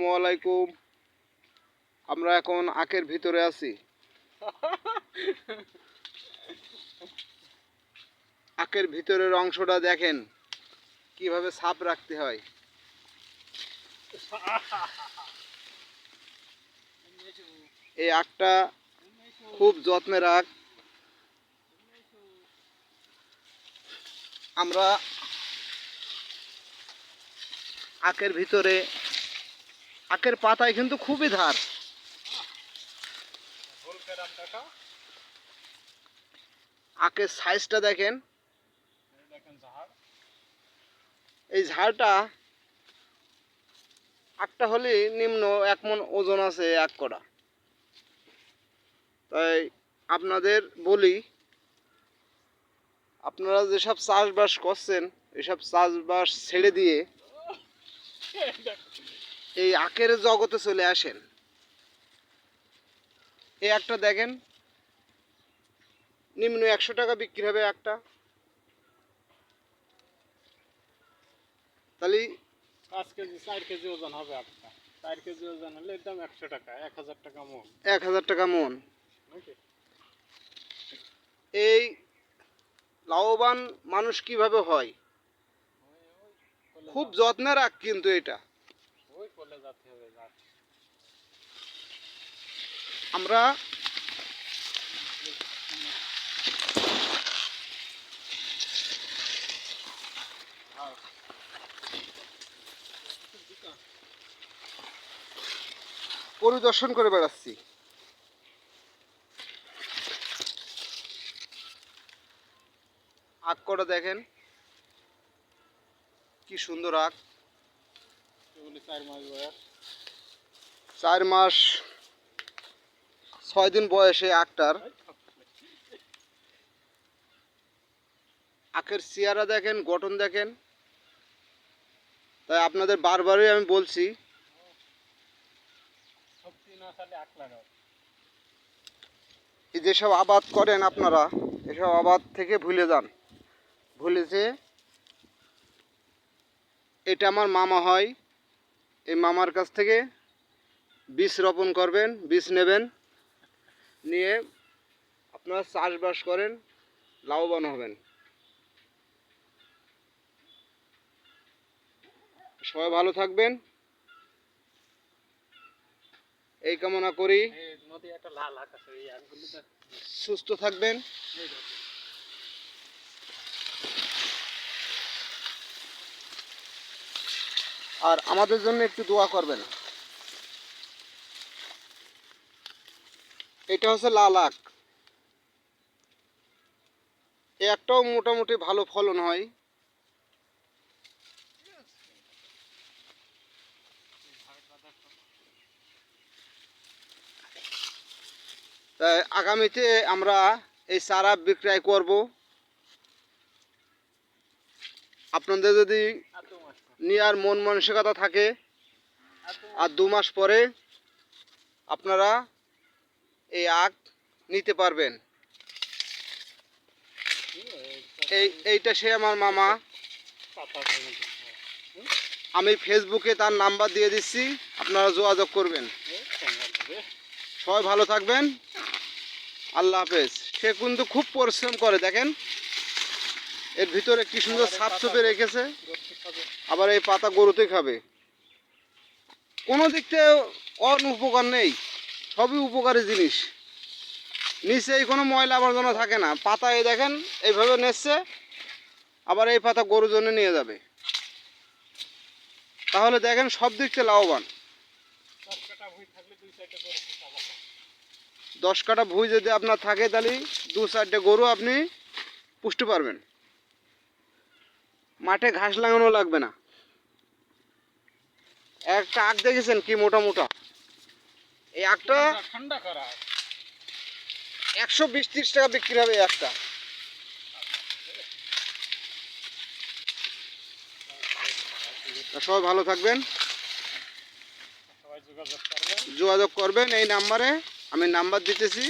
আসসালামু আলাইকুম। আমরা এখন আখের ভিতরে আছি। আখের ভিতরের অংশটা দেখেন কিভাবে ছাপ রাখতে হয়। এই আখটা খুব যত্নের আখ। আমরা আখের ভিতরে আখের পাতায় কিন্তু খুবই ধার। আখের সাইজটা দেখেন। এই ঝাড়টা আখটা হলে নিম্ন 1 মণ ওজন আছে এক কড়া। তাই আপনাদের বলি, আপনারা যেসব চাষবাস করছেন এসব চাষবাস ছেড়ে দিয়ে এই আখের জগতে চলে আসেন। এই একটা দেখেন নিম্ন 100 টাকা বিক্রি হবে একটা। তাহলে 5 কেজি 4 কেজি ওজন হবে একটা। 4 কেজি ওজন হলে এর দাম 100 টাকা, 1000 টাকা মণ। 1000 টাকা মণ। এই লাভবান মানুষ কিভাবে হয়? খুব যত্নে রাখ কিন্তু এটা। ওই কোলে যাতে হবে যা। আমরা পরিদর্শন করে বেড়াচ্ছি। আখ কটা দেখেন কি সুন্দর আখ। 4 মাস বয়স। 4 মাস 6 দিন বয়সে আখটার। আখের চেহারা দেখেন, গঠন দেখেন। তাই আপনাদের বারবারই আমি বলছি, এই যেসব আবাদ করেন আপনারা, এসব আবাদ থেকে ভুলে যান। ভুলেছে এটা আমার মামা হয়, এই মামার কাছ থেকে বীজ রোপণ করবেন, বীজ নেবেন, নিয়ে আপনারা চাষবাস করেন, লাভবান হবেন। সবাই ভালো থাকবেন এই কামনা করি। সুস্থ থাকবেন। আর আমাদের জন্য একটু দোয়া করবেন। এটা হচ্ছে লাল আখ। একটাও মোটামুটি ভালো ফলন হয়। তাই আগামীতে আমরা এই চারা বিক্রয় করব। আপনাদের যদি নেওয়ার মন মানসিকতা থাকে, আর 2 মাস পরে আপনারা এই আখ নিতে পারবেন। এইটা সে আমার মামা। আমি ফেসবুকে তার নাম্বার দিয়ে দিচ্ছি, আপনারা যোগাযোগ করবেন। সবাই ভালো থাকবেন। আল্লাহ হাফেজ। সে কিন্তু খুব পরিশ্রম করে দেখেন, এর ভিতরে কি সুন্দর সাপ সুপে রেখেছে। আবার এই পাতা গরুতে খাবে। কোনো দিক থেকে অনুপকার নেই, সবই উপকারী জিনিস। নিচেই কোনো ময়লা আবর্জনা থাকে না। পাতা এই দেখেন এইভাবে নেচ্ছে, আবার এই পাতা গরুর জন্য নিয়ে যাবে। তাহলে দেখেন সব দিক থেকে লাভবান। 10 কাঠা ভুঁই যদি আপনার থাকে, তাহলে 2-4টে গরু আপনি পুষতে পারবেন। মাঠে ঘাস লাগানো লাগবে না। একটা আখ দেখেছেন কি মোটা মোটা? এই আখটা 120-30 টাকা বিক্রি হবে একটা। সবাই ভালো থাকবেন, যোগাযোগ করবেন এই নাম্বারে। আমি নাম্বার দিতেছি।